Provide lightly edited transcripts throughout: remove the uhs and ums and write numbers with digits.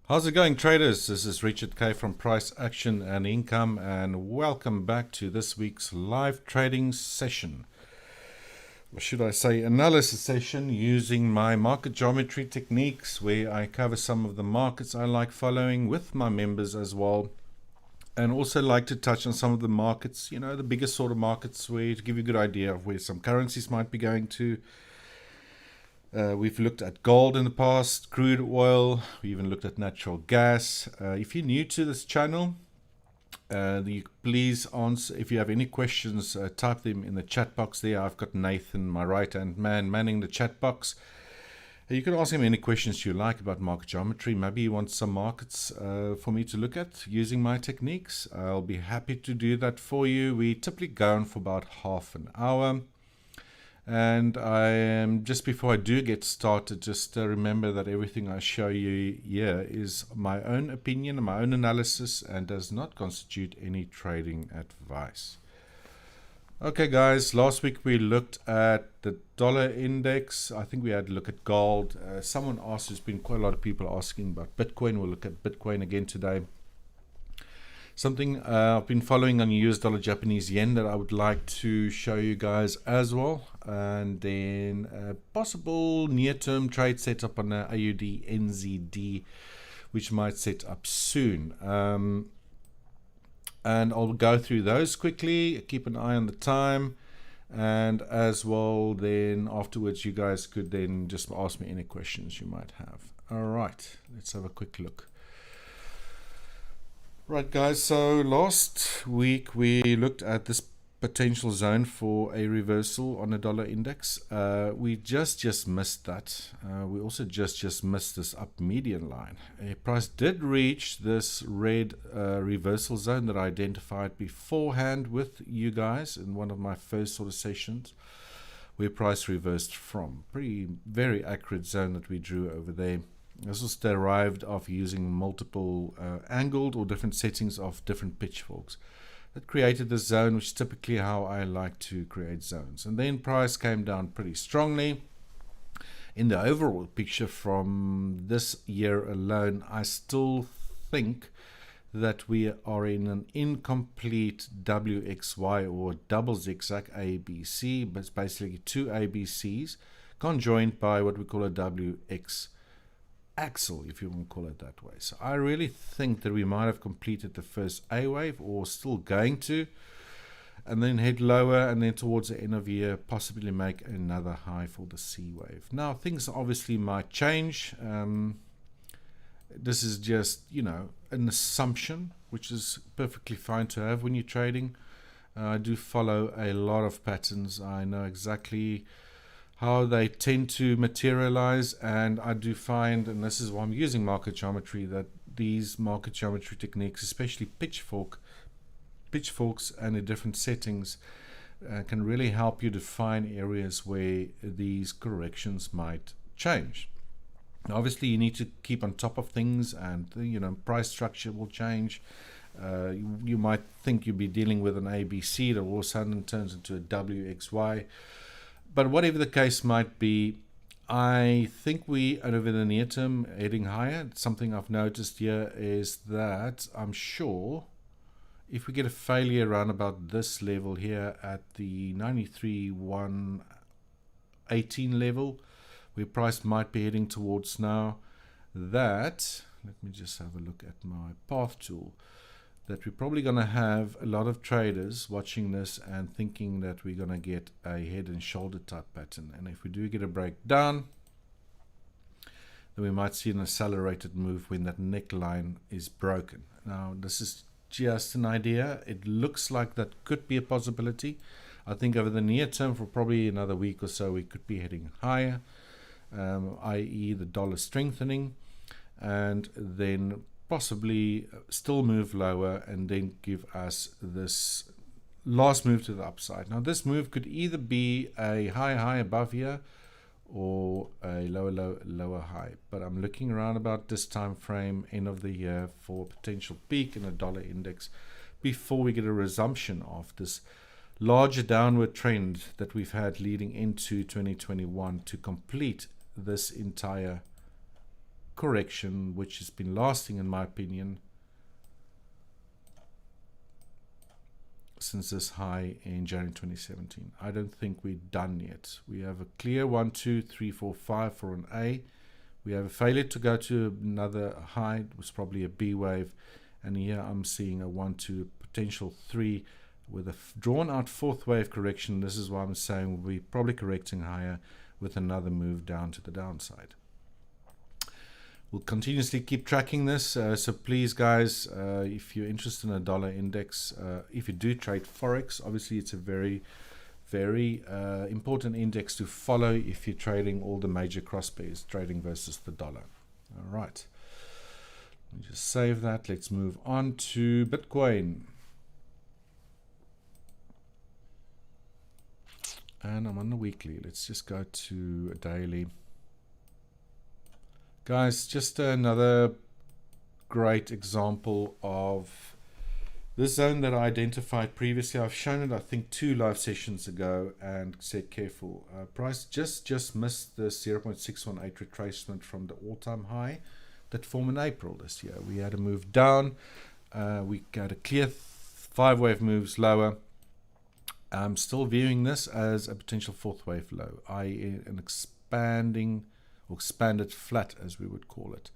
How's it going, traders? This is Richard K from Price Action and Income, and welcome back to this week's live trading session. Or should I say analysis session, using my market geometry techniques, where I cover some of the markets I like following with my members as well, and also like to touch on some of the markets, the biggest sort of markets, where to give you a good idea of where some currencies might be going to. We've looked at gold in the past, crude oil, we even looked at natural gas. If you're new to this channel, please answer. If you have any questions, type them in the chat box there. I've got Nathan, my right-hand man, manning the chat box. You can ask him any questions you like about market geometry. Maybe you want some markets for me to look at using my techniques. I'll be happy to do that for you. We typically go on for about half an hour. And just before I do get started, just remember that everything I show you here is my own opinion and my own analysis and does not constitute any trading advice. Okay, guys, last week we looked at the dollar index. I think we had a look at gold. Someone asked, there's been quite a lot of people asking about Bitcoin. We'll look at Bitcoin again today. Something I've been following on US dollar Japanese yen that I would like to show you guys as well. And then a possible near-term trade setup on the AUD NZD, which might set up soon. And I'll go through those quickly, keep an eye on the time. And as well, then afterwards, you guys could then just ask me any questions you might have. All right, let's have a quick look. Right, guys, so last week we looked at this potential zone for a reversal on the dollar index. We just missed that. We also just missed this up median line. A price did reach this red reversal zone that I identified beforehand with you guys in one of my first sort of sessions, where price reversed from. Very accurate zone that we drew over there. This was derived of using multiple angled or different settings of different pitchforks. That created this zone, which is typically how I like to create zones. And then price came down pretty strongly. In the overall picture from this year alone, I still think that we are in an incomplete WXY or double zigzag ABC, but it's basically two ABCs conjoined by what we call a WX axle, if you want to call it that way. So I really think that we might have completed the first A wave, or still going to, and then head lower, and then towards the end of the year possibly make another high for the C wave. Now things obviously might change. This is just an assumption, which is perfectly fine to have when you're trading. I do follow a lot of patterns. I know exactly how they tend to materialize, and I do find, and this is why I'm using market geometry, that these market geometry techniques, especially pitchforks and the different settings, can really help you define areas where these corrections might change. Now, obviously you need to keep on top of things, and price structure will change. You might think you'll be dealing with an ABC that all of a sudden turns into a WXY. But whatever the case might be, I think we, over the near term, heading higher. Something I've noticed here is that I'm sure if we get a failure around about this level here at the 93,118 level, where price might be heading towards now, that, let me just have a look at my path tool, that we're probably going to have a lot of traders watching this and thinking that we're going to get a head and shoulder type pattern. And if we do get a breakdown, then we might see an accelerated move when that neckline is broken. Now, this is just an idea. It looks like that could be a possibility. I think over the near term, for probably another week or so, we could be heading higher, i.e. the dollar strengthening, and then possibly still move lower and then give us this last move to the upside. Now this move could either be a high above here or a lower high, but I'm looking around about this time frame, end of the year, for a potential peak in the dollar index before we get a resumption of this larger downward trend that we've had leading into 2021 to complete this entire correction which has been lasting, in my opinion, since this high in January 2017. I don't think we're done yet. We have a clear 1, 2, 3, 4, 5 for an A. We have a failure to go to another high. It was probably a B wave. And here I'm seeing a 1, 2, potential 3 with a drawn out fourth wave correction. This is why I'm saying we'll be probably correcting higher with another move down to the downside. We'll continuously keep tracking this. So please, guys, if you're interested in a dollar index, if you do trade Forex, obviously it's a very important index to follow if you're trading all the major cross pairs, trading versus the dollar. All right. Let me just save that. Let's move on to Bitcoin. And I'm on the weekly. Let's just go to a daily. Guys, just another great example of this zone that I identified previously. I've shown it, I think, 2 live sessions ago and said careful. Price just missed the 0.618 retracement from the all-time high that formed in April this year. We had a move down. We got a clear 5-wave moves lower. I'm still viewing this as a potential 4th wave low, i.e. an expanded flat, as we would call it.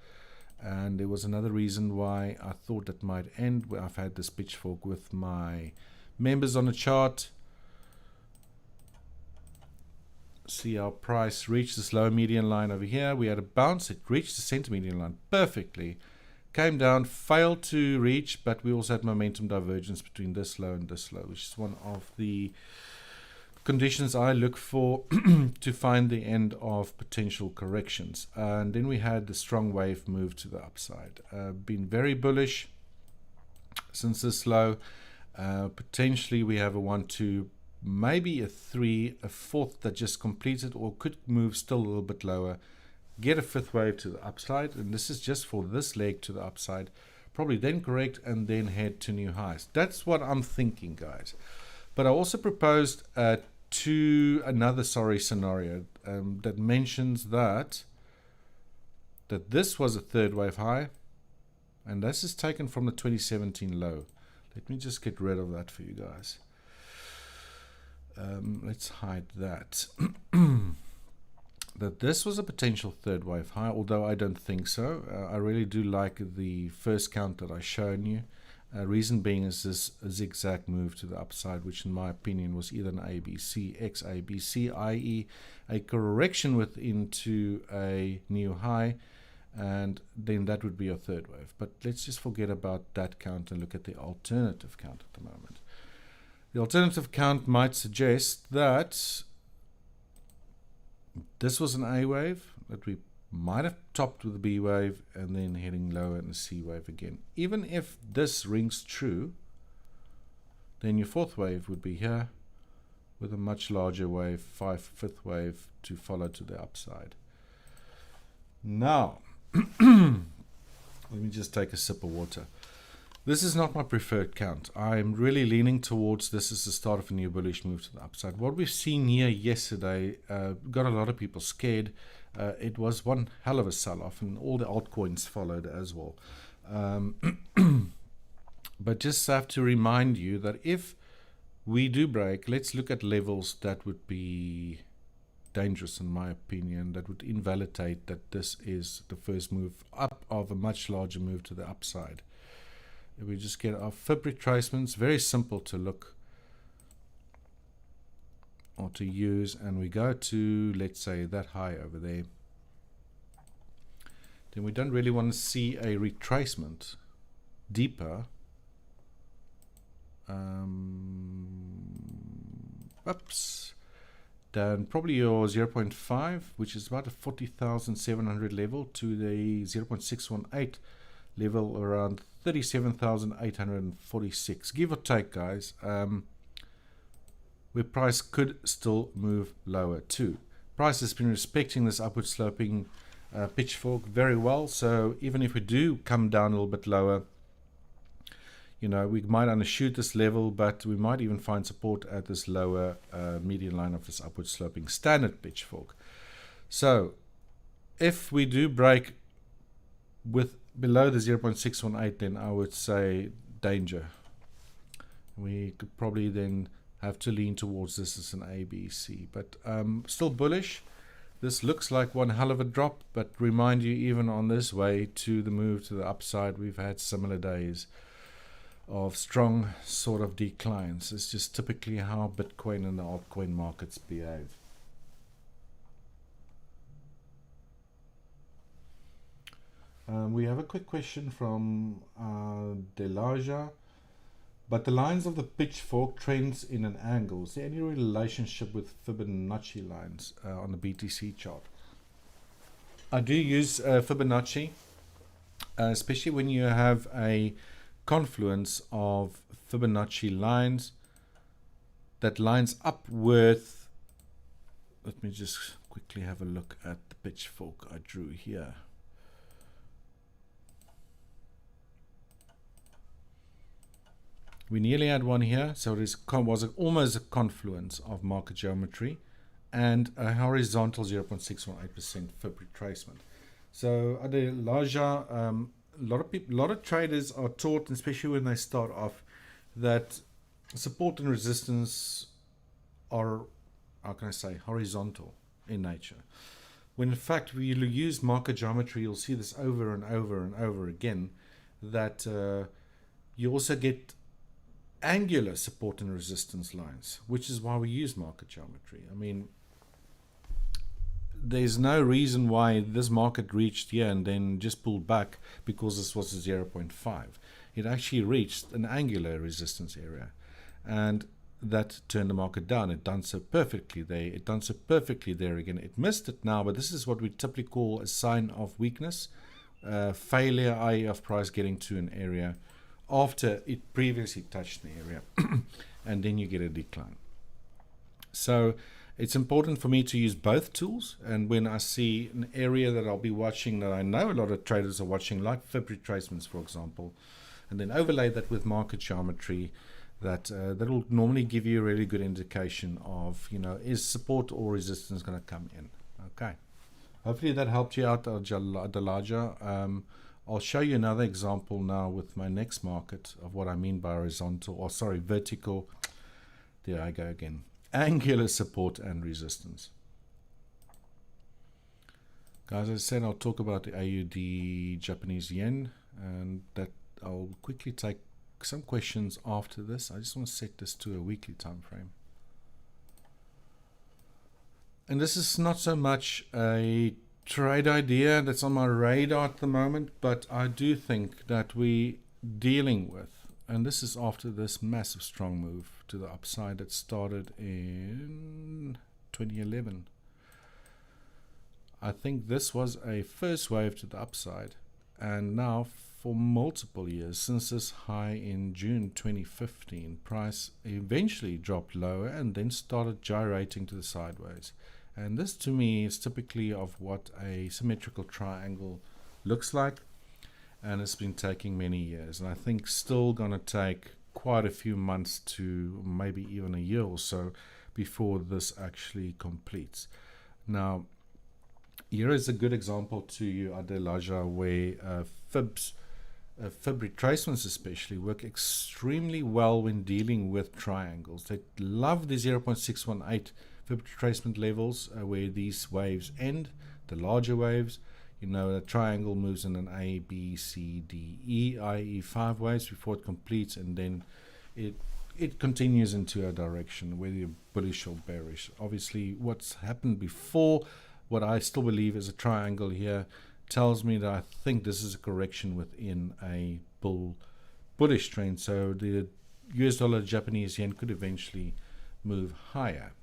And there was another reason why I thought that might end, where I've had this pitchfork with my members on the chart. See our price reached this lower median line over here. We had a bounce. It reached the center median line perfectly. Came down, failed to reach, but we also had momentum divergence between this low and this low, which is one of the conditions I look for to find the end of potential corrections. And then we had the strong wave move to the upside. Been very bullish since this low. Potentially we have a 1, 2, maybe a 3, a 4th that just completed, or could move still a little bit lower, get a 5th wave to the upside, and this is just for this leg to the upside, probably then correct and then head to new highs. That's what I'm thinking, guys. But I also proposed another scenario that mentions that this was a 3rd wave high, and this is taken from the 2017 low. Let me just get rid of that for you guys. Let's hide that. That this was a potential 3rd wave high, although I don't think so. I really do like the first count that I shown you. Reason being is this zigzag move to the upside, which in my opinion was either an ABC, XABC, i.e. a correction into a new high, and then that would be a 3rd wave. But let's just forget about that count and look at the alternative count at the moment. The alternative count might suggest that this was an A wave, that we might have topped with a B wave and then heading lower in a C wave again. Even if this rings true, then your 4th wave would be here with a much larger wave, 5th wave to follow to the upside. Now, let me just take a sip of water. This is not my preferred count. I'm really leaning towards this as the start of a new bullish move to the upside. What we've seen here yesterday got a lot of people scared. It was one hell of a sell-off, and all the altcoins followed as well. But just have to remind you that if we do break, let's look at levels that would be dangerous, in my opinion, that would invalidate that this is the first move up of a much larger move to the upside. If we just get our fib retracements, very simple to look or to use, and we go to, let's say, that high over there, then we don't really want to see a retracement deeper. Then probably your 0.5, which is about a 40,700 level, to the 0.618 level around 37,846, give or take, guys, where price could still move lower too. Price has been respecting this upward sloping pitchfork very well, so even if we do come down a little bit lower, you know, we might undershoot this level, but we might even find support at this lower median line of this upward sloping standard pitchfork. So if we do break with below the 0.618, then I would say danger. We could probably then have to lean towards this as an A, B, C, but still bullish. This looks like one hell of a drop, but remind you, even on this way to the move to the upside, we've had similar days of strong sort of declines. It's just typically how Bitcoin and the altcoin markets behave. We have a quick question from Tyisha. But the lines of the pitchfork trends in an angle. Is there any relationship with Fibonacci lines on the BTC chart? I do use Fibonacci, especially when you have a confluence of Fibonacci lines that lines up with, let me just quickly have a look at the pitchfork I drew here. We nearly had one here, so it was almost a confluence of market geometry and a horizontal 0.618% Fib retracement. So at the Tyisha, a lot of traders are taught, especially when they start off, that support and resistance are, how can I say, horizontal in nature. When in fact, when you use market geometry, you'll see this over and over and over again, that you also get angular support and resistance lines, which is why we use market geometry. I mean, there's no reason why this market reached here and then just pulled back because this was a 0.5. It actually reached an angular resistance area, and that turned the market down. It done so perfectly there. It done so perfectly there again. It missed it now, but this is what we typically call a sign of weakness, failure, i.e. of price getting to an area after it previously touched the area, and then you get a decline. So it's important for me to use both tools, and when I see an area that I'll be watching that I know a lot of traders are watching, like Fib retracements, for example, and then overlay that with market geometry, that will normally give you a really good indication of, you know, is support or resistance going to come in. Okay. Hopefully that helped you out, Tyisha. I'll show you another example now with my next market of what I mean by horizontal, or sorry, vertical. There I go again. Angular support and resistance. Guys, as I said, I'll talk about the AUD Japanese yen, and that I'll quickly take some questions after this. I just want to set this to a weekly time frame. And this is not so much a trade idea that's on my radar at the moment, but I do think that we dealing with, and this is after this massive strong move to the upside that started in 2011. I think this was a first wave to the upside, and now for multiple years since this high in June 2015, price eventually dropped lower and then started gyrating to the sideways. And this to me is typically of what a symmetrical triangle looks like, and it's been taking many years, and I think still going to take quite a few months to maybe even a year or so before this actually completes. Now, here is a good example to you, Tyisha, where Fib retracements especially work extremely well when dealing with triangles. They love the 0.618 Fib retracement levels where these waves end, the larger waves. You know, a triangle moves in an A, B, C, D, E, i.e. 5 waves before it completes, and then it continues into a direction, whether you're bullish or bearish. Obviously, what's happened before, what I still believe is a triangle here, tells me that I think this is a correction within a bullish trend. So the US dollar Japanese yen could eventually move higher.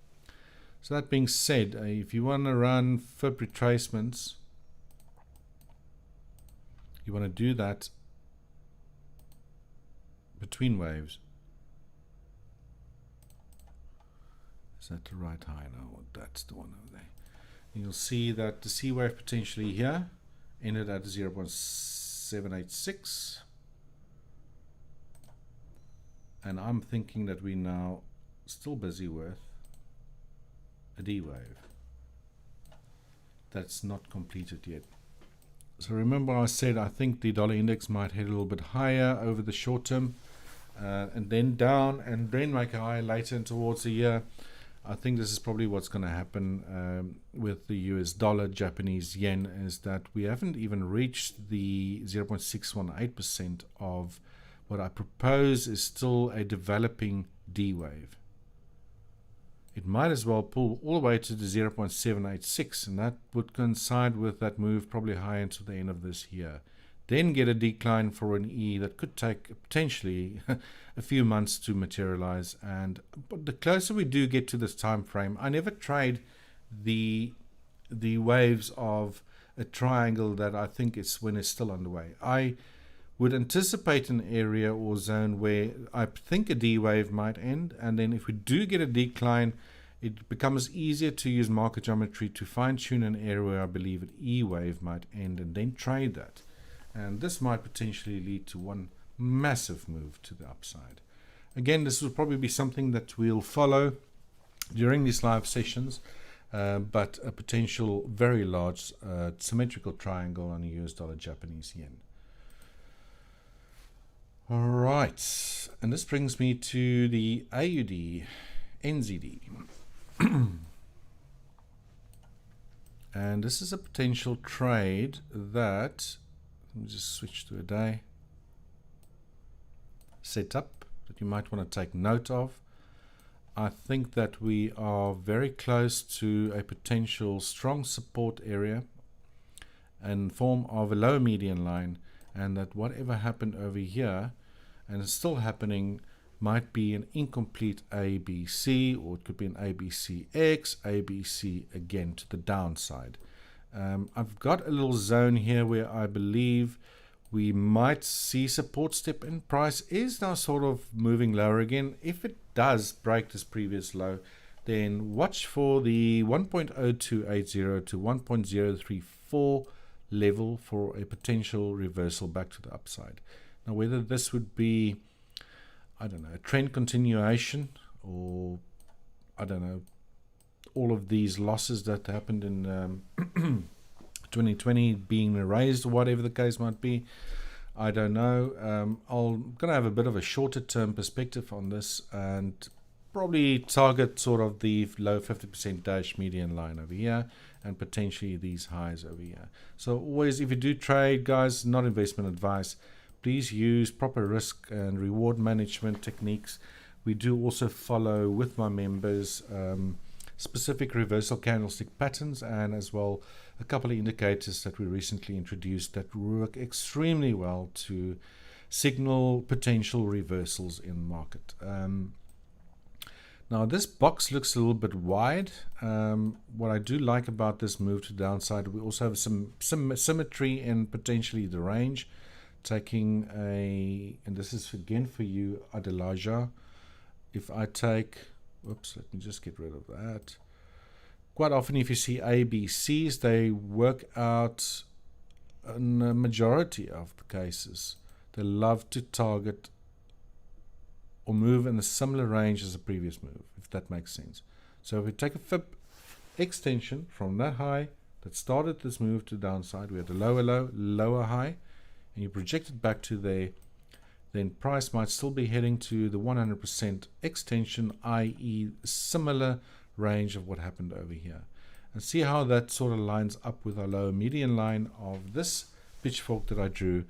So that being said, if you want to run Fib retracements, you want to do that between waves. Is that the right high? No, that's the one over there. And you'll see that the C wave potentially here ended at 0.786. And I'm thinking that we're now still busy with a D wave that's not completed yet. So remember I said I think the dollar index might head a little bit higher over the short term, and then down, and then make a higher later and towards the year. I think this is probably what's going to happen with the US dollar, Japanese yen, is that we haven't even reached the 0.618% of what I propose is still a developing D wave. It might as well pull all the way to the 0.786, and that would coincide with that move probably high into the end of this year. Then get a decline for an E that could take potentially a few months to materialize. But the closer we do get to this time frame, I never trade the waves of a triangle that I think it's when it's still underway. I would anticipate an area or zone where I think a D wave might end, and then if we do get a decline, it becomes easier to use market geometry to fine-tune an area where I believe an E wave might end, and then trade that. And this might potentially lead to one massive move to the upside. Again, this will probably be something that we'll follow during these live sessions, but a potential very large symmetrical triangle on the US dollar, Japanese yen. All right, and this brings me to the AUD, NZD. And this is a potential trade that, let me just switch to a day setup that you might want to take note of. I think that we are very close to a potential strong support area in form of a low median line, and that whatever happened over here and is still happening might be an incomplete ABC, or it could be an ABCX, ABC again to the downside. I've got a little zone here where I believe we might see support step in. Price is now sort of moving lower again. If it does break this previous low, then watch for the 1.0280 to 1.034 level for a potential reversal back to the upside. Now, whether this would be, I don't know, a trend continuation, or I don't know, all of these losses that happened in 2020 being erased, or whatever the case might be, I don't know. I'm going to have a bit of a shorter term perspective on this and probably target sort of the low 50% dash median line over here and potentially these highs over here. So always, if you do trade, guys, not investment advice, please use proper risk and reward management techniques. We do also follow with my members specific reversal candlestick patterns, and as well a couple of indicators that we recently introduced that work extremely well to signal potential reversals in the market. Now this box looks a little bit wide. What I do like about this move to the downside, we also have some symmetry in potentially the range. Taking and this is again for you, Adelaja. If I take, whoops, let me just get rid of that. Quite often if you see ABCs, they work out in a majority of the cases. They love to target or move in a similar range as the previous move, if that makes sense. So if we take a fib extension from that high that started this move to the downside, we had a lower low, lower high, and you project it back to there, then price might still be heading to the 100% extension, i.e. similar range of what happened over here. And see how that sort of lines up with our lower median line of this pitchfork that I drew.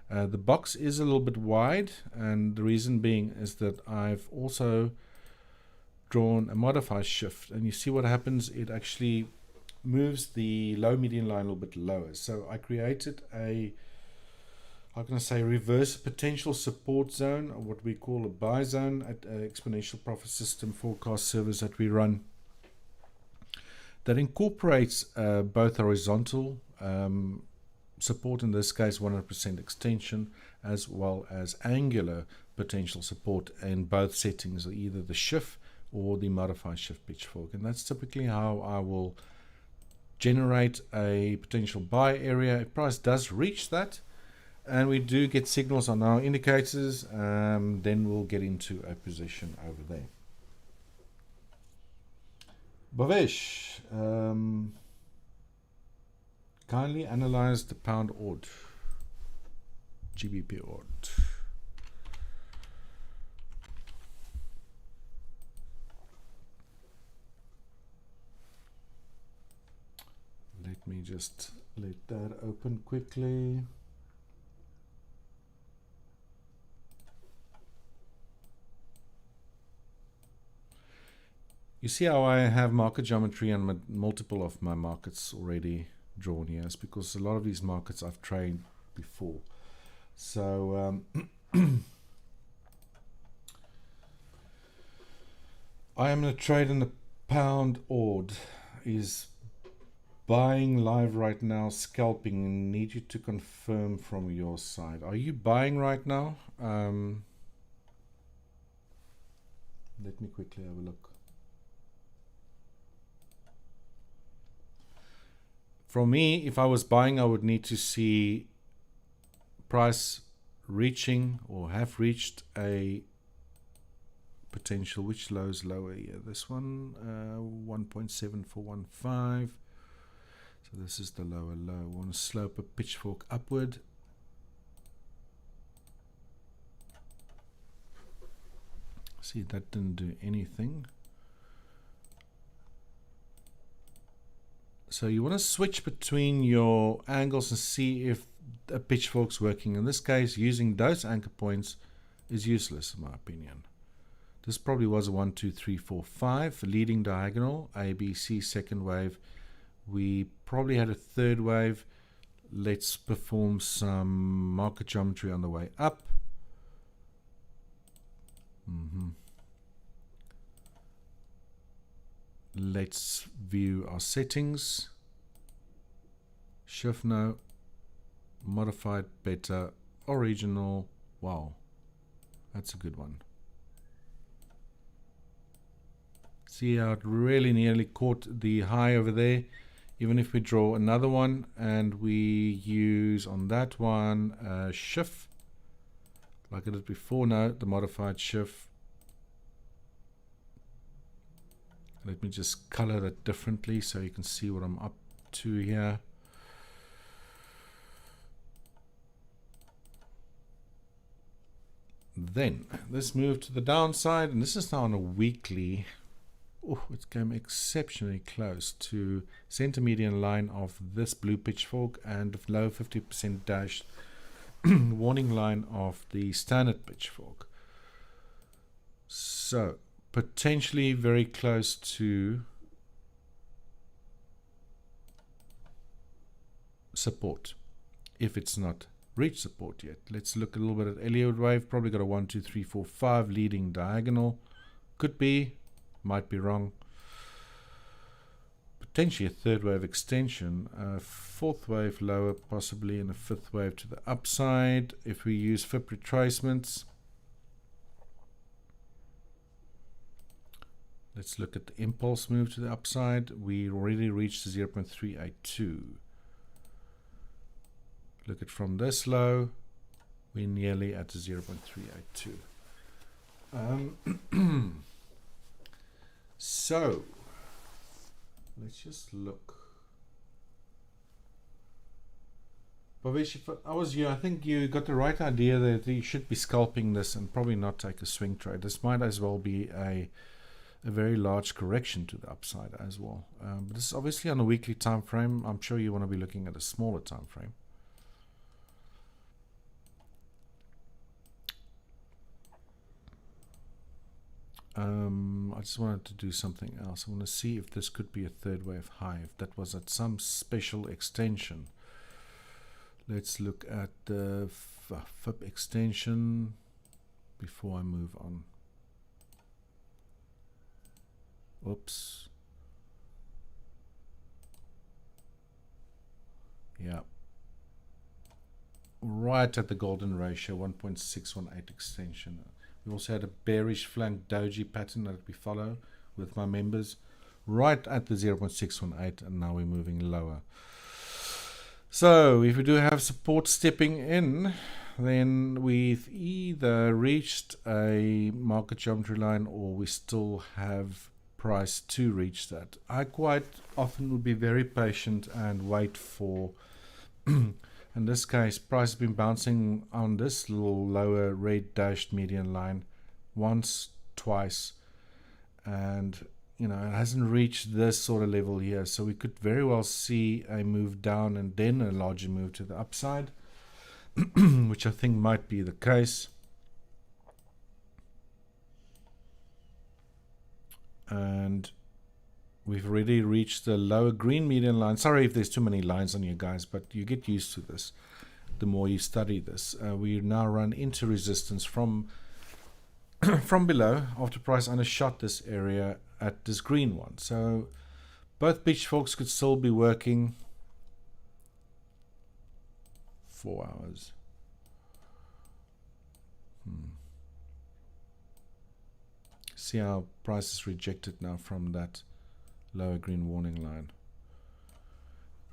The box is a little bit wide, and the reason being is that I've also drawn a modified shift, and you see what happens, it actually moves the low median line a little bit lower. So I created a, how can I say, reverse potential support zone, or what we call a buy zone at Exponential Profit System forecast service that we run, that incorporates both horizontal support, in this case 100% extension, as well as angular potential support in both settings, either the shift or the modified shift pitchfork. And that's typically how I will generate a potential buy area. If price does reach that and we do get signals on our indicators, then we'll get into a position over there. Bavesh, Kindly analyze the pound odd, GBP odd. Let me just let that open quickly. You see how I have market geometry and multiple of my markets already drawn here. It's because a lot of these markets I've traded before. So I am going to trade in the pound odd. Is buying live right now, scalping, and need you to confirm from your side. Are you buying right now? Let me quickly have a look. For me, if I was buying, I would need to see price reaching or have reached a potential. Which low is lower here? This one, 1.7415. So this is the lower low. We want to slope a pitchfork upward. See, that didn't do anything. So you want to switch between your angles and see if a pitchfork's working. In this case, using those anchor points is useless in my opinion. This probably was a 1, 2, 3, 4, 5 leading diagonal, A, B, C, second wave. We probably had a third wave. Let's perform some market geometry on the way up. Let's view our settings. Shift no, modified beta, original. Wow, that's a good one. See how it really nearly caught the high over there. Even if we draw another one and we use on that one shift, like I did before, now the modified shift. Let me just color that differently so you can see what I'm up to here. Then this move to the downside, and this is now on a weekly. Oh, it came exceptionally close to center median line of this blue pitchfork and low 50% dash warning line of the standard pitchfork. So potentially very close to support if it's not reached support yet. Let's look a little bit at Elliott wave. Probably got a 1, 2, 3, 4, 5 leading diagonal. Could be, might be wrong. Potentially a third wave extension, a fourth wave lower possibly, and a fifth wave to the upside. If we use FIP retracements, let's look at the impulse move to the upside. We already reached 0.382. Look at from this low, we're nearly at 0.382. So let's just look. Bhavesh, if I was you, I think you got the right idea that you should be scalping this and probably not take a swing trade. This might as well be a very large correction to the upside as well. But this is obviously on a weekly time frame. I'm sure you want to be looking at a smaller time frame. I just wanted to do something else. I want to see if this could be a third wave high, if that was at some special extension. Let's look at the FIP extension before I move on. Oops. Yeah. Right at the golden ratio, 1.618 extension. We also had a bearish flank doji pattern that we follow with my members right at the 0.618, and now we're moving lower. So if we do have support stepping in, then we've either reached a market geometry line or we still have price to reach that. I quite often would be very patient and wait for, in this case, price has been bouncing on this little lower red dashed median line once, twice, and it hasn't reached this sort of level here, so we could very well see a move down and then a larger move to the upside, which I think might be the case. And we've already reached the lower green median line. Sorry if there's too many lines on you guys, but you get used to this the more you study this. We now run into resistance from below after price undershot this area at this green one. So both pitchforks could still be working. 4 hours. See how price is rejected now from that lower green warning line.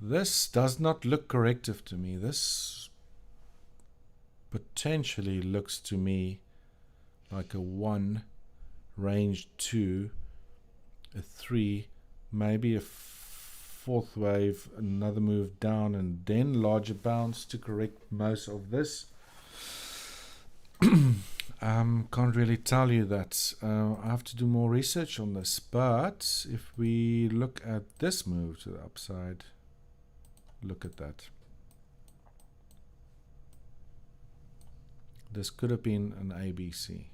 This does not look corrective to me. This potentially looks to me like a 1, range 2, a 3, maybe a 4th wave, another move down, and then larger bounce to correct most of this. Can't really tell you that. I have to do more research on this, but if we look at this move to the upside, look at that. This could have been an ABC.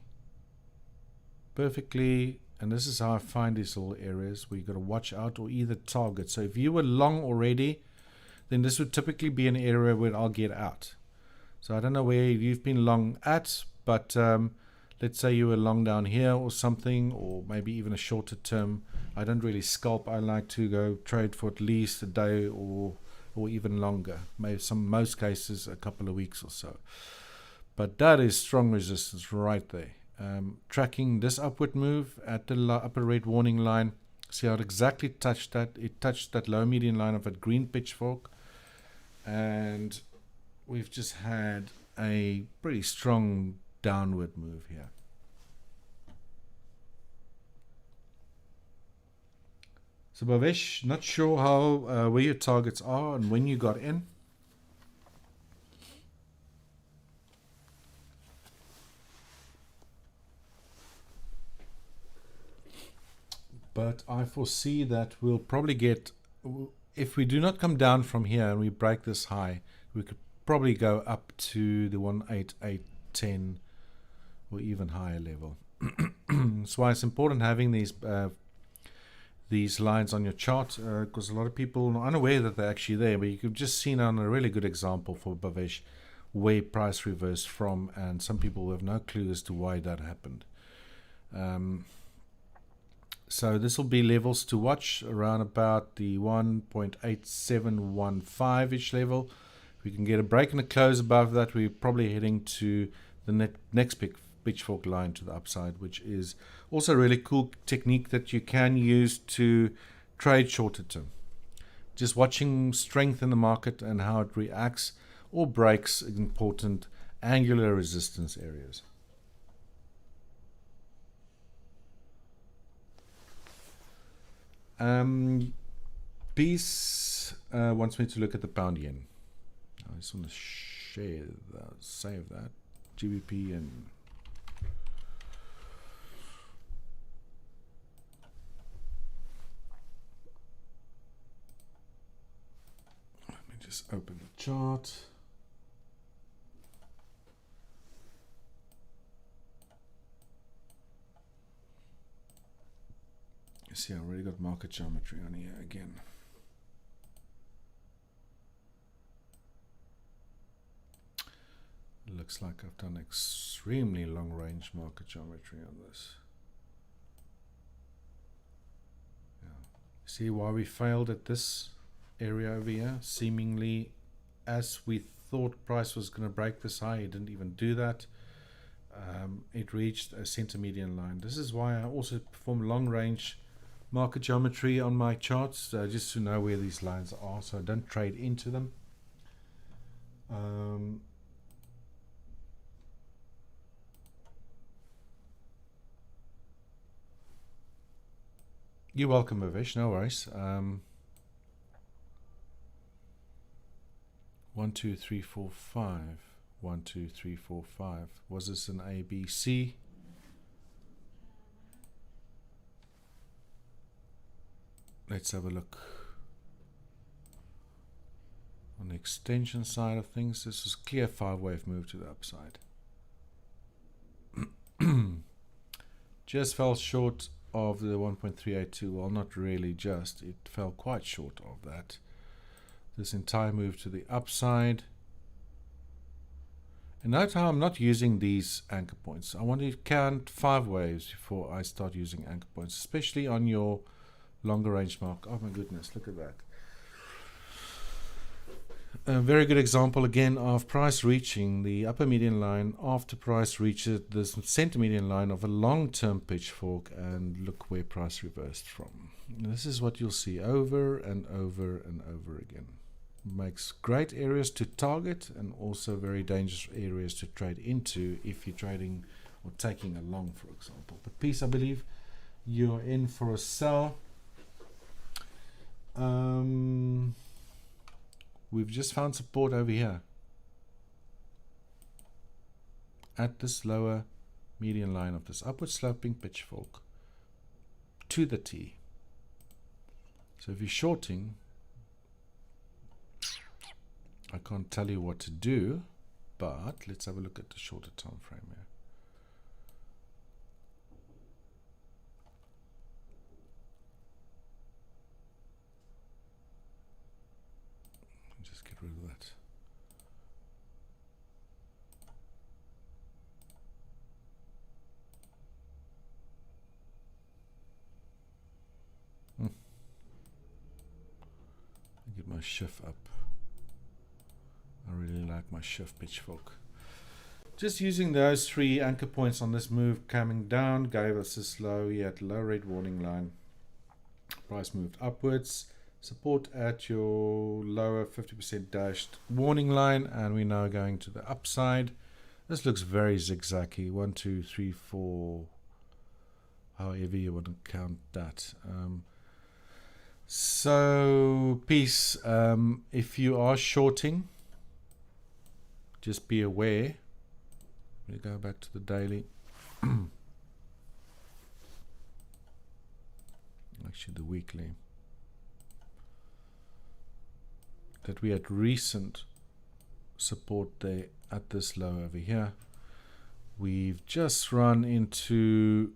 Perfectly, and this is how I find these little areas where you got to watch out or either target. So if you were long already, then this would typically be an area where I'll get out. So I don't know where you've been long at, but let's say you were long down here or something, or maybe even a shorter term. I don't really scalp. I like to go trade for at least a day or even longer. Maybe most cases a couple of weeks or so. But that is strong resistance right there. Tracking this upward move at the upper red warning line. See how it exactly touched that. It touched that low median line of a green pitchfork. And we've just had a pretty strong downward move here. So Bhavesh, not sure how where your targets are and when you got in. But I foresee that we'll probably get, if we do not come down from here and we break this high, we could probably go up to the 18810 or even higher level. That's why it's important having these lines on your chart, because a lot of people are unaware that they're actually there, but you could just see now a really good example for Bhavesh where price reversed from, and some people have no clue as to why that happened. So this will be levels to watch around about the 1.8715-ish level. If we can get a break and a close above that, we're probably heading to the next pitchfork line to the upside, which is also a really cool technique that you can use to trade shorter term. Just watching strength in the market and how it reacts or breaks important angular resistance areas. Peace wants me to look at the pound yen. I just want to save that. GBP and let me just open the chart. You see, I already got market geometry on here again. Looks like I've done extremely long range market geometry on this. Yeah. See why we failed at this area over here? Seemingly, as we thought price was going to break this high, it didn't even do that. It reached a center median line. This is why I also perform long range market geometry on my charts, just to know where these lines are, so I don't trade into them. You're welcome, Bhavesh. No worries. 1, 2, 3, 4, 5. 1, 2, 3, 4, 5. Was this an A, B, C? Let's have a look. On the extension side of things, this was clear 5-wave move to the upside. Just fell short of the 1.382. Well, not really just. It fell quite short of that. This entire move to the upside. And note how I'm not using these anchor points. I want to count 5 waves before I start using anchor points, especially on your longer range mark. Oh my goodness, look at that. A very good example again of price reaching the upper median line after price reaches the center median line of a long-term pitchfork, and look where price reversed from. This is what you'll see over and over and over again. Makes great areas to target and also very dangerous areas to trade into if you're trading or taking a long, for example. But Peace, I believe you're in for a sell. We've just found support over here at this lower median line of this upward sloping pitchfork to the T. So if you're shorting, I can't tell you what to do, but let's have a look at the shorter time frame here. Just get rid of that. Get my shift up. I really like my shift pitchfork. Just using those 3 anchor points on this move coming down gave us this low here at low red warning line. Price moved upwards. Support at your lower 50% dashed warning line, and we're now going to the upside. This looks very zigzaggy. 1, 2, 3, 4. However you want to count that. So, Peace, if you are shorting, just be aware. We go back to the daily. Actually, the weekly. That we had recent support there at this low over here. We've just run into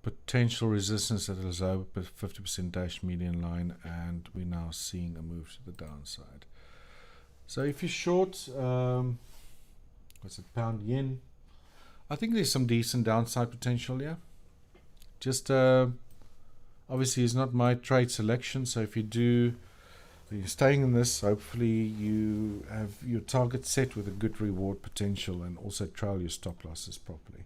potential resistance at a low 50% dash median line, and we're now seeing a move to the downside. So if you're short, what's it, pound yen, I think there's some decent downside potential here. Just obviously it's not my trade selection, so if you're staying in this, hopefully you have your target set with a good reward potential and also trail your stop losses properly.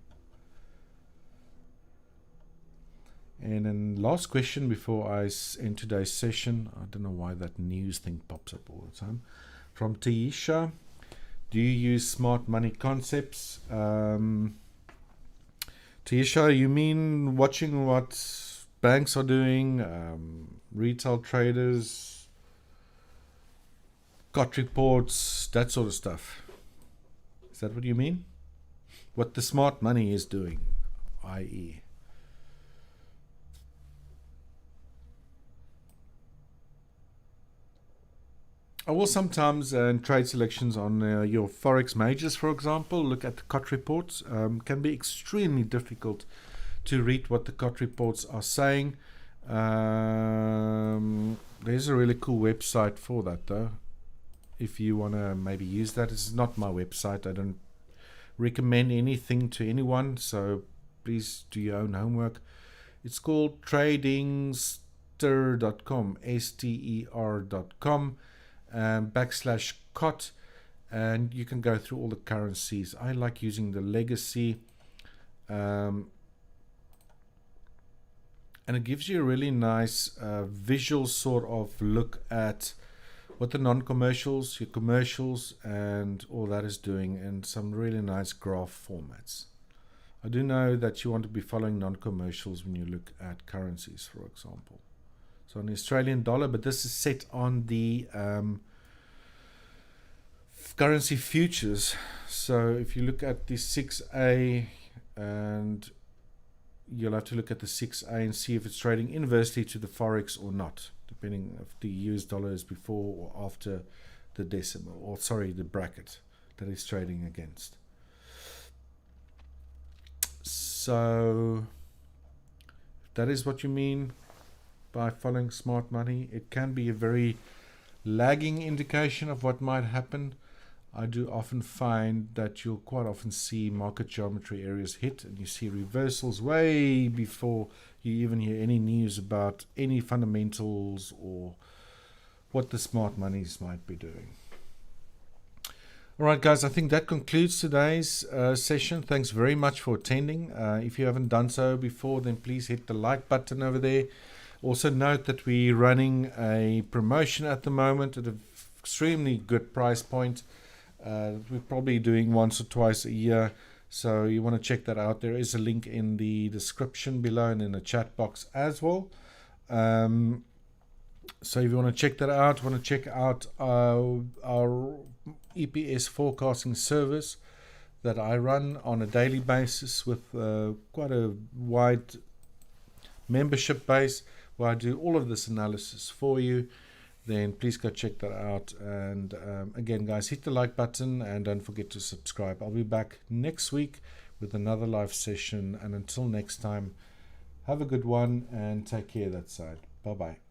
And then last question before I end today's session. I don't know why that news thing pops up all the time. From Tyisha, do you use smart money concepts? Tyisha, you mean watching what banks are doing, retail traders, COT reports, that sort of stuff? Is that what you mean? What the smart money is doing, i.e. I will sometimes in trade selections on your Forex majors, for example, look at the COT reports. Can be extremely difficult to read what the COT reports are saying. There's a really cool website for that, though. If you want to maybe use that, it's not my website. I don't recommend anything to anyone, so please do your own homework. It's called tradingster.com, ster.com. /COT, and you can go through all the currencies. I like using the legacy, and it gives you a really nice visual sort of look at what the non-commercials, your commercials, and all that is doing in some really nice graph formats. I do know that you want to be following non-commercials when you look at currencies, for example. So on the Australian dollar, but this is set on the currency futures. So if you look at the 6A, and you'll have to look at the 6A and see if it's trading inversely to the Forex or not, depending if the US dollar is before or after the decimal, or sorry, the bracket that it's trading against. So if that is what you mean by following smart money, it can be a very lagging indication of what might happen. I do often find that you'll quite often see market geometry areas hit, and you see reversals way before you even hear any news about any fundamentals or what the smart monies might be doing. All right, guys, I think that concludes today's session. Thanks very much for attending. If you haven't done so before, then please hit the like button over there. Also note that we're running a promotion at the moment at an extremely good price point. We're probably doing once or twice a year, so you want to check that out. There is a link in the description below and in the chat box as well. So if you want to check that out, want to check out our EPS forecasting service that I run on a daily basis with quite a wide membership base, where I do all of this analysis for you, then please go check that out. And again, guys, hit the like button and don't forget to subscribe. I'll be back next week with another live session. And until next time, have a good one and take care that side. Bye-bye.